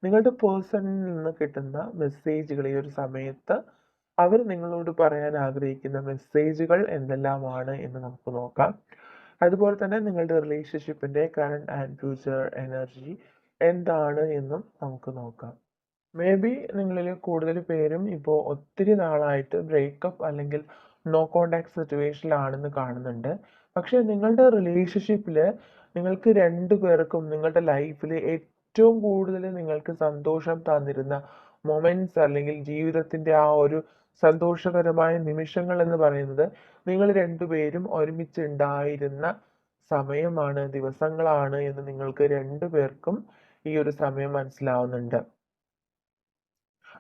നിങ്ങളുടെ പേഴ്സണിൽ നിന്ന് കിട്ടുന്ന മെസ്സേജുകൾ ഈ ഒരു സമയത്ത് അവർ നിങ്ങളോട് പറയാൻ ആഗ്രഹിക്കുന്ന മെസ്സേജുകൾ എന്തെല്ലാമാണ് എന്ന് നമുക്ക് നോക്കാം. അതുപോലെ തന്നെ നിങ്ങളുടെ റിലേഷൻഷിപ്പിന്റെ കറണ്ട് ആൻഡ് ഫ്യൂച്ചർ എനർജി എന്താണ് എന്നും നമുക്ക് നോക്കാം. മേ ബി നിങ്ങളിൽ കൂടുതൽ പേരും ഇപ്പോൾ ഒത്തിരി നാളായിട്ട് ബ്രേക്കപ്പ് അല്ലെങ്കിൽ നോ കോണ്ടാക്ട് സിറ്റുവേഷനിലാണെന്ന് കാണുന്നുണ്ട്. പക്ഷെ നിങ്ങളുടെ റിലേഷൻഷിപ്പിൽ നിങ്ങൾക്ക് രണ്ടു പേർക്കും നിങ്ങളുടെ ലൈഫിൽ ഏറ്റവും കൂടുതൽ നിങ്ങൾക്ക് സന്തോഷം തന്നിരുന്ന മൊമെന്റ്സ് അല്ലെങ്കിൽ ജീവിതത്തിന്റെ ആ ഒരു സന്തോഷകരമായ നിമിഷങ്ങൾ എന്ന് പറയുന്നത് നിങ്ങൾ രണ്ടുപേരും ഒരുമിച്ചുണ്ടായിരുന്ന സമയമാണ്, ദിവസങ്ങളാണ് എന്ന് നിങ്ങൾക്ക് രണ്ടുപേർക്കും ഈ ഒരു സമയം മനസ്സിലാവുന്നുണ്ട്.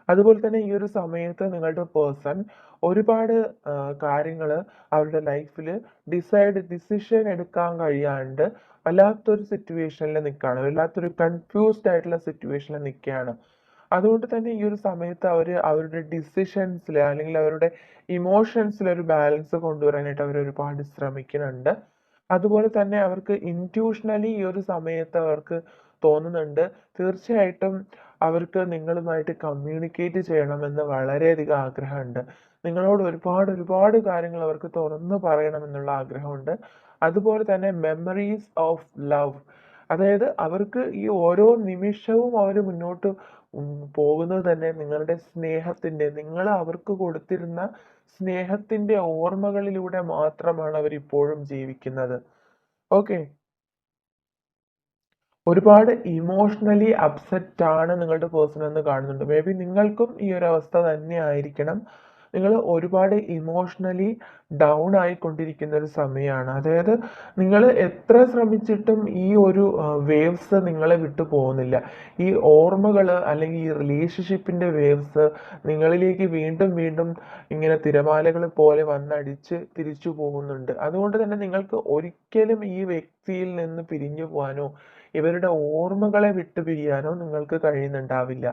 അതുപോലെ തന്നെ ഈ ഒരു സമയത്ത് നിങ്ങളുടെ പേഴ്സൺ ഒരുപാട് കാര്യങ്ങൾ അവരുടെ ലൈഫിൽ ഡിസിഷൻ എടുക്കാൻ കഴിയാണ്ട് വല്ലാത്തൊരു സിറ്റുവേഷനിൽ നിൽക്കുകയാണ്, വല്ലാത്തൊരു കൺഫ്യൂസ്ഡ് ആയിട്ടുള്ള സിറ്റുവേഷനിൽ നിൽക്കുകയാണ്. അതുകൊണ്ട് തന്നെ ഈ ഒരു സമയത്ത് അവർ അവരുടെ ഡിസിഷൻസിൽ അല്ലെങ്കിൽ അവരുടെ ഇമോഷൻസിൽ ഒരു ബാലൻസ് കൊണ്ടുവരാനായിട്ട് അവർ ഒരുപാട് ശ്രമിക്കുന്നുണ്ട്. അതുപോലെ തന്നെ അവർക്ക് ഇൻറ്റ്യൂഷണലി ഈ ഒരു സമയത്ത് അവർക്ക് തോന്നുന്നുണ്ട്, തീർച്ചയായിട്ടും അവർക്ക് നിങ്ങളുമായിട്ട് കമ്മ്യൂണിക്കേറ്റ് ചെയ്യണമെന്ന് വളരെയധികം ആഗ്രഹമുണ്ട്. നിങ്ങളോട് ഒരുപാട് ഒരുപാട് കാര്യങ്ങൾ അവർക്ക് തുറന്നു പറയണമെന്നുള്ള ആഗ്രഹമുണ്ട്. അതുപോലെ തന്നെ മെമ്മറീസ് ഓഫ് ലവ്, അതായത് അവർക്ക് ഈ ഓരോ നിമിഷവും അവർ മുന്നോട്ട് പോകുന്നത് തന്നെ നിങ്ങളുടെ സ്നേഹത്തിന്റെ, നിങ്ങൾ അവർക്ക് കൊടുത്തിരുന്ന സ്നേഹത്തിന്റെ ഓർമ്മകളിലൂടെ മാത്രമാണ് അവർ ഇപ്പോഴും ജീവിക്കുന്നത്. ഓക്കെ, ഒരുപാട് ഇമോഷണലി അപ്സെറ്റ് ആണ് നിങ്ങളുടെ പേഴ്സൺ എന്ന് കാണുന്നുണ്ട്. മേ ബി നിങ്ങൾക്കും ഈ ഒരു അവസ്ഥ തന്നെ ആയിരിക്കണം. നിങ്ങൾ ഒരുപാട് ഇമോഷണലി ഡൗൺ ആയിക്കൊണ്ടിരിക്കുന്ന ഒരു സമയമാണ്. അതായത് നിങ്ങൾ എത്ര ശ്രമിച്ചിട്ടും ഈ ഒരു വേവ്സ് നിങ്ങളെ വിട്ടു പോകുന്നില്ല. ഈ ഓർമ്മകൾ അല്ലെങ്കിൽ ഈ റിലേഷൻഷിപ്പിന്റെ വേവ്സ് നിങ്ങളിലേക്ക് വീണ്ടും വീണ്ടും ഇങ്ങനെ തിരമാലകൾ പോലെ വന്നടിച്ച് തിരിച്ചു പോകുന്നുണ്ട്. അതുകൊണ്ട് തന്നെ നിങ്ങൾക്ക് ഒരിക്കലും ഈ വ്യക്തിയിൽ നിന്ന് പിരിഞ്ഞു പോകാനോ ഇവരുടെ ഓർമ്മകളെ വിട്ടുപിരിയാനോ നിങ്ങൾക്ക് കഴിയുന്നുണ്ടാവില്ല.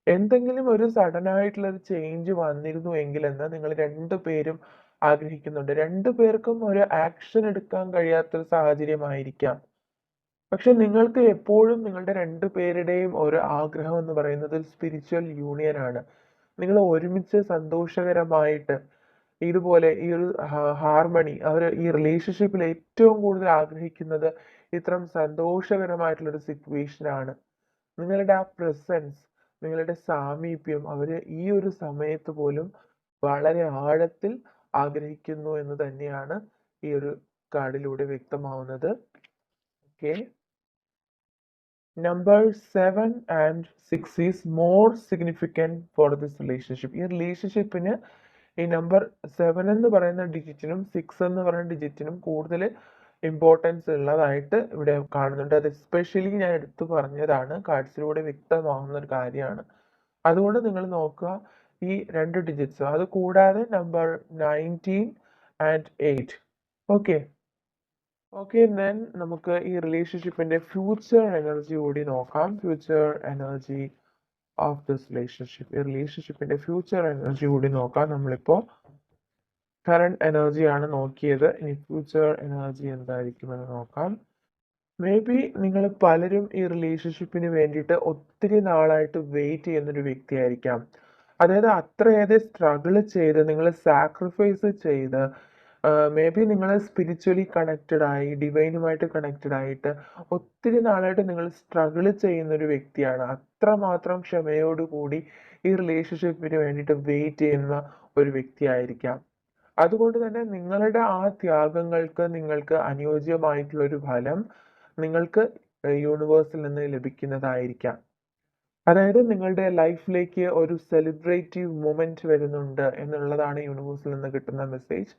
എന്തെങ്കിലും ഒരു സഡൻ ആയിട്ടുള്ള ഒരു ചേഞ്ച് വന്നിരുന്നു എങ്കിലെന്ന് നിങ്ങൾ രണ്ടുപേരും ആഗ്രഹിക്കുന്നുണ്ട്. രണ്ടുപേർക്കും ഒരു ആക്ഷൻ എടുക്കാൻ കഴിയാത്തൊരു സാഹചര്യമായിരിക്കാം. പക്ഷെ നിങ്ങൾക്ക് എപ്പോഴും നിങ്ങളുടെ രണ്ടുപേരുടെയും ഒരു ആഗ്രഹം എന്ന് പറയുന്നത് സ്പിരിച്വൽ യൂണിയൻ ആണ്. നിങ്ങൾ ഒരുമിച്ച് സന്തോഷകരമായിട്ട് ഇതുപോലെ ഈ ഒരു ഹാർമണി അവർ ഈ റിലേഷൻഷിപ്പിൽ ഏറ്റവും കൂടുതൽ ആഗ്രഹിക്കുന്നത് ഇത്തരം സന്തോഷകരമായിട്ടുള്ള ഒരു സിറ്റുവേഷൻ ആണ്. നിങ്ങളുടെ ആ പ്രസൻസ്, നിങ്ങളുടെ സാമീപ്യം അവര് ഈ ഒരു സമയത്ത് പോലും വളരെ ആഴത്തിൽ ആഗ്രഹിക്കുന്നു എന്ന് തന്നെയാണ് ഈ ഒരു കാർഡിലൂടെ വ്യക്തമാവുന്നത്. Okay, number 7 and 6 is more significant for this relationship. ഈ റിലേഷൻഷിപ്പിന് ഈ നമ്പർ 7 എന്ന് പറയുന്ന ഡിജിറ്റിനും 6 എന്ന് പറയുന്ന ഡിജിറ്റിനും കൂടുതൽ ഇമ്പോർട്ടൻസ് ഉള്ളതായിട്ട് ഇവിടെ കാണുന്നുണ്ട്. അത് എസ്പെഷ്യലി ഞാൻ എടുത്തു പറഞ്ഞതാണ്, കാർഡ്സിലൂടെ വ്യക്തമാവുന്ന ഒരു കാര്യമാണ്. അതുകൊണ്ട് നിങ്ങൾ നോക്കുക ഈ രണ്ട് ഡിജിറ്റ്സ്, അത് കൂടാതെ number 19 and 8. Okay okay then നമുക്ക് ഈ റിലേഷൻഷിപ്പിന്റെ ഫ്യൂച്ചർ എനർജി കൂടി നോക്കാം. Future energy of this relationship, ഈ റിലേഷൻഷിപ്പിന്റെ ഫ്യൂച്ചർ എനർജി കൂടി നോക്കാം. നമ്മളിപ്പോ കറണ്ട് എനർജിയാണ് നോക്കിയത്, ഇനി ഫ്യൂച്ചർ എനർജി എന്തായിരിക്കുമെന്ന് നോക്കാം. മേ ബി നിങ്ങൾ പലരും ഈ റിലേഷൻഷിപ്പിന് വേണ്ടിയിട്ട് ഒത്തിരി നാളായിട്ട് വെയിറ്റ് ചെയ്യുന്നൊരു വ്യക്തിയായിരിക്കാം. അതായത് അത്രയേറെ സ്ട്രഗിൾ ചെയ്ത് നിങ്ങൾ സാക്രിഫൈസ് ചെയ്ത് മേ ബി നിങ്ങൾ സ്പിരിച്വലി കണക്റ്റഡ് ആയി ഡിവൈനുമായിട്ട് കണക്റ്റഡ് ആയിട്ട് ഒത്തിരി നാളായിട്ട് നിങ്ങൾ സ്ട്രഗിൾ ചെയ്യുന്ന ഒരു വ്യക്തിയാണ്. അത്രമാത്രം ക്ഷമയോടുകൂടി ഈ റിലേഷൻഷിപ്പിന് വേണ്ടിയിട്ട് വെയിറ്റ് ചെയ്യുന്ന ഒരു വ്യക്തിയായിരിക്കാം. അതുകൊണ്ട് തന്നെ നിങ്ങളുടെ ആ ത്യാഗങ്ങൾക്ക് നിങ്ങൾക്ക് അനുയോജ്യമായിട്ടുള്ള ഒരു ഫലം നിങ്ങൾക്ക് യൂണിവേഴ്സിൽ നിന്ന് ലഭിക്കുന്നതായിരിക്കാം. അതായത് നിങ്ങളുടെ ലൈഫിലേക്ക് ഒരു സെലിബ്രേറ്റീവ് മൊമെന്റ് വരുന്നുണ്ട് എന്നുള്ളതാണ് യൂണിവേഴ്സിൽ നിന്ന് കിട്ടുന്ന മെസ്സേജ്.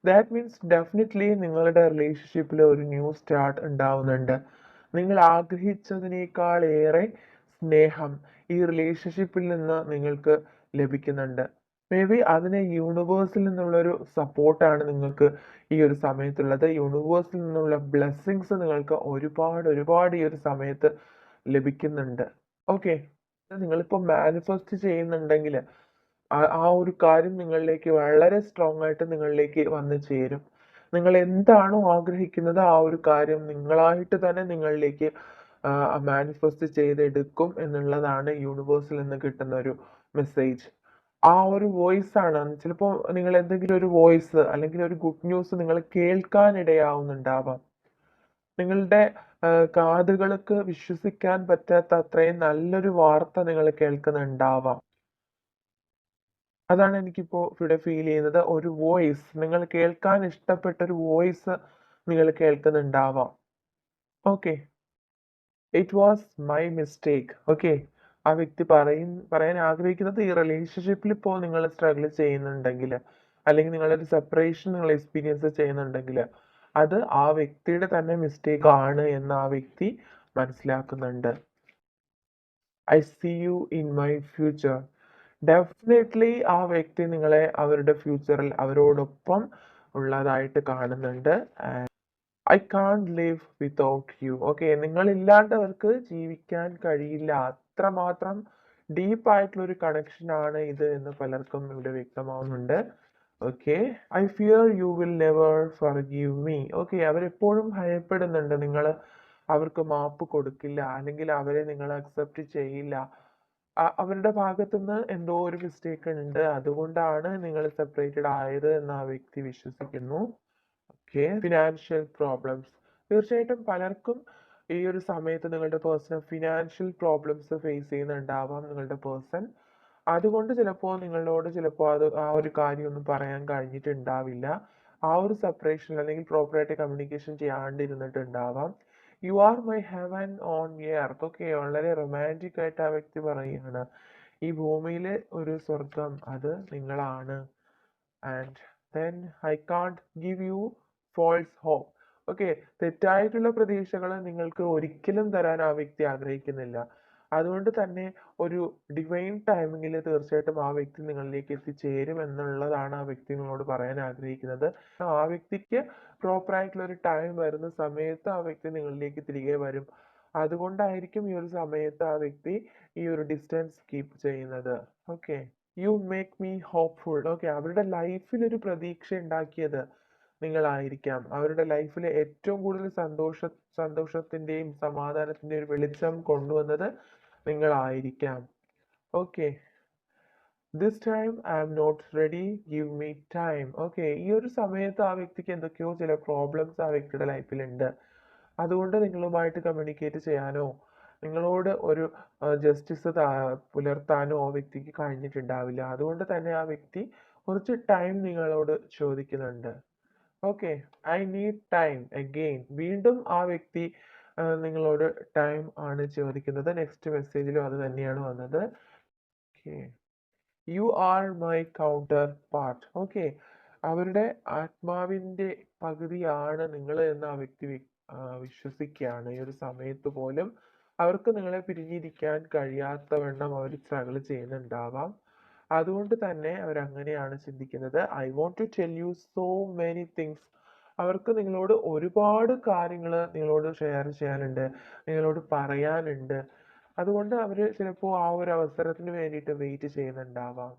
ദാറ്റ് മീൻസ് ഡെഫിനറ്റ്ലി നിങ്ങളുടെ റിലേഷൻഷിപ്പിൽ ഒരു ന്യൂ സ്റ്റാർട്ട് ഉണ്ടാവുന്നുണ്ട്. നിങ്ങൾ ആഗ്രഹിച്ചതിനേക്കാൾ ഏറെ സ്നേഹം ഈ റിലേഷൻഷിപ്പിൽ നിന്ന് നിങ്ങൾക്ക് ലഭിക്കുന്നുണ്ട്. മേ ബി അതിന് യൂണിവേഴ്സിൽ നിന്നുള്ളൊരു സപ്പോർട്ടാണ് നിങ്ങൾക്ക് ഈ ഒരു സമയത്തുള്ളത്. യൂണിവേഴ്സിൽ നിന്നുള്ള ബ്ലെസ്സിങ്സ് നിങ്ങൾക്ക് ഒരുപാട് ഒരുപാട് ഈ ഒരു സമയത്ത് ലഭിക്കുന്നുണ്ട്. ഓക്കെ, നിങ്ങളിപ്പോൾ മാനിഫെസ്റ്റ് ചെയ്യുന്നുണ്ടെങ്കിൽ ആ ഒരു കാര്യം നിങ്ങളിലേക്ക് വളരെ സ്ട്രോങ് ആയിട്ട് നിങ്ങളിലേക്ക് വന്ന് ചേരും. നിങ്ങൾ എന്താണോ ആഗ്രഹിക്കുന്നത് ആ ഒരു കാര്യം നിങ്ങളായിട്ട് തന്നെ നിങ്ങളിലേക്ക് മാനിഫെസ്റ്റ് ചെയ്തെടുക്കും എന്നുള്ളതാണ് യൂണിവേഴ്സിൽ നിന്ന് കിട്ടുന്ന ഒരു മെസ്സേജ്. ആ ഒരു വോയിസ് ആണ് ചിലപ്പോൾ നിങ്ങൾ എന്തെങ്കിലും ഒരു വോയിസ് അല്ലെങ്കിൽ ഒരു ഗുഡ് ന്യൂസ് നിങ്ങൾ കേൾക്കാനിടയാവുന്നുണ്ടാവാം. നിങ്ങളുടെ കാതുകൾക്ക് വിശ്വസിക്കാൻ പറ്റാത്ത അത്രയും നല്ലൊരു വാർത്ത നിങ്ങൾ കേൾക്കുന്നുണ്ടാവാം. അതാണ് എനിക്കിപ്പോ ഇവിടെ ഫീൽ ചെയ്യുന്നത്. ഒരു വോയിസ് നിങ്ങൾ കേൾക്കാൻ ഇഷ്ടപ്പെട്ട ഒരു വോയിസ് നിങ്ങൾ കേൾക്കുന്നുണ്ടാവാം. Okay. It was my mistake. Okay. ആ വ്യക്തി പറയാൻ ആഗ്രഹിക്കുന്നത് ഈ റിലേഷൻഷിപ്പിൽ ഇപ്പോൾ നിങ്ങൾ സ്ട്രഗിൾ ചെയ്യുന്നുണ്ടെങ്കിൽ അല്ലെങ്കിൽ നിങ്ങളൊരു സെപ്പറേഷൻ നിങ്ങൾ എക്സ്പീരിയൻസ് ചെയ്യുന്നുണ്ടെങ്കിൽ അത് ആ വ്യക്തിയുടെ തന്നെ മിസ്റ്റേക്ക് ആണ് എന്ന് ആ വ്യക്തി മനസ്സിലാക്കുന്നുണ്ട്. I see you in my future. Definitely ആ വ്യക്തി നിങ്ങളെ അവരുടെ ഫ്യൂച്ചറിൽ അവരോടൊപ്പം ഉള്ളതായിട്ട് കാണുന്നുണ്ട്. I can't live without you. Okay. നിങ്ങളില്ലാണ്ട് അവർക്ക് ജീവിക്കാൻ കഴിയില്ല. അത്രമാത്രം ഡീപ്പ് ആയിട്ടുള്ള ഒരു കണക്ഷൻ ആണ് ഇത് എന്ന് പലർക്കും ഇവിടെ വ്യക്തമാവുന്നുണ്ട്. Okay. I fear you will never forgive me. Okay. അവരെപ്പോഴും ഭയപ്പെടുന്നുണ്ട് നിങ്ങൾ അവർക്ക് മാപ്പ് കൊടുക്കില്ല അല്ലെങ്കിൽ അവരെ നിങ്ങൾ അക്സെപ്റ്റ് ചെയ്യില്ല. അവരുടെ ഭാഗത്തുനിന്ന് എന്തോ ഒരു മിസ്റ്റേക്ക് ഉണ്ട്. അതുകൊണ്ടാണ് നിങ്ങൾ സെപ്പറേറ്റഡ് ആയത് എന്ന് ആ വ്യക്തി വിശ്വസിക്കുന്നു. ഓക്കെ. Financial problems. തീർച്ചയായിട്ടും പലർക്കും ഈ ഒരു സമയത്ത് നിങ്ങളുടെ പേഴ്സൺ ഫിനാൻഷ്യൽ പ്രോബ്ലംസ് ഫേസ് ചെയ്യുന്നുണ്ടാവാം നിങ്ങളുടെ പേഴ്സൺ. അതുകൊണ്ട് ചിലപ്പോൾ നിങ്ങളോട് ചിലപ്പോൾ ആ ഒരു കാര്യമൊന്നും പറയാൻ കഴിഞ്ഞിട്ടുണ്ടാവില്ല. ആ ഒരു സെപ്പറേഷൻ അല്ലെങ്കിൽ പ്രോപ്പറായിട്ട് കമ്മ്യൂണിക്കേഷൻ ചെയ്യാണ്ടിരുന്നിട്ടുണ്ടാവാം. You are my heaven on earth. Okay. വളരെ റൊമാൻറ്റിക് ആയിട്ട് ആ വ്യക്തി പറയുകയാണ്. ഈ ഭൂമിയിലെ ഒരു സ്വർഗം അത് നിങ്ങളാണ്. And then I can't give you false hope. Okay. തെറ്റായിട്ടുള്ള പ്രതീക്ഷകൾ നിങ്ങൾക്ക് ഒരിക്കലും തരാൻ ആ വ്യക്തി ആഗ്രഹിക്കുന്നില്ല. അതുകൊണ്ട് തന്നെ ഒരു ഡിവൈൻ ടൈമിങ്ങിൽ തീർച്ചയായിട്ടും ആ വ്യക്തി നിങ്ങളിലേക്ക് എത്തിച്ചേരും എന്നുള്ളതാണ് ആ വ്യക്തി നിങ്ങളോട് പറയാൻ ആഗ്രഹിക്കുന്നത്. ആ വ്യക്തിക്ക് പ്രോപ്പർ ആയിട്ടുള്ള ഒരു ടൈം വരുന്ന സമയത്ത് ആ വ്യക്തി നിങ്ങളിലേക്ക് തിരികെ വരും. അതുകൊണ്ടായിരിക്കും ഈ ഒരു സമയത്ത് ആ വ്യക്തി ഈ ഒരു ഡിസ്റ്റൻസ് കീപ്പ് ചെയ്യുന്നത്. Okay. You make me hopeful. Okay. അവരുടെ ലൈഫിൽ ഒരു പ്രതീക്ഷ ഉണ്ടാക്കിയത് നിങ്ങളായിരിക്കാം. അവരുടെ ലൈഫിൽ ഏറ്റവും കൂടുതൽ സന്തോഷത്തിന്റെയും സമാധാനത്തിന്റെയും ഒരു വെളിച്ചം കൊണ്ടുവന്നത് നിങ്ങളായിരിക്കാം. Okay. This time I am not ready. Give me time. Okay. ഈ ഒരു സമയത്ത് ആ വ്യക്തിക്ക് എന്തൊക്കെയോ ചില പ്രോബ്ലംസ് ആ വ്യക്തിയുടെ ലൈഫിലുണ്ട്. അതുകൊണ്ട് നിങ്ങളുമായിട്ട് കമ്മ്യൂണിക്കേറ്റ് ചെയ്യാനോ നിങ്ങളോട് ഒരു ജസ്റ്റിസ് പുലർത്താനോ ആ വ്യക്തിക്ക് കഴിഞ്ഞിട്ടുണ്ടാവില്ല. അതുകൊണ്ട് തന്നെ ആ വ്യക്തി കുറച്ച് ടൈം നിങ്ങളോട് ചോദിക്കുന്നുണ്ട്. Okay. I need time again. വീണ്ടും ആ വ്യക്തി നിങ്ങളോട് ടൈം ആണ് ചോദിക്കുന്നത്. നെക്സ്റ്റ് മെസ്സേജിലും അത് തന്നെയാണ് വന്നത്. Okay. U are my counter part. Okay. അവരുടെ ആത്മാവിന്റെ പകുതിയാണ് നിങ്ങൾ എന്ന് ആ വ്യക്തി വിശ്വസിക്കുകയാണ്. ഈ ഒരു സമയത്ത് പോലും അവർക്ക് നിങ്ങളെ പിരിഞ്ഞിരിക്കാൻ കഴിയാത്തവണ്ണം അവർ സ്ട്രഗിൾ ചെയ്യുന്നുണ്ടാവാം. അതുകൊണ്ട് തന്നെ അവരങ്ങനെയാണ് ചിന്തിക്കുന്നത്. I want to tell you so many things. അവർക്ക് നിങ്ങളോട് ഒരുപാട് കാര്യങ്ങൾ നിങ്ങളോട് ഷെയർ ചെയ്യാനുണ്ട്, നിങ്ങളോട് പറയാനുണ്ട്. അതുകൊണ്ട് അവർ ചിലപ്പോൾ ആ ഒരു അവസരത്തിന് വേണ്ടിയിട്ട് വെയിറ്റ് ചെയ്യുന്നുണ്ടാവാം.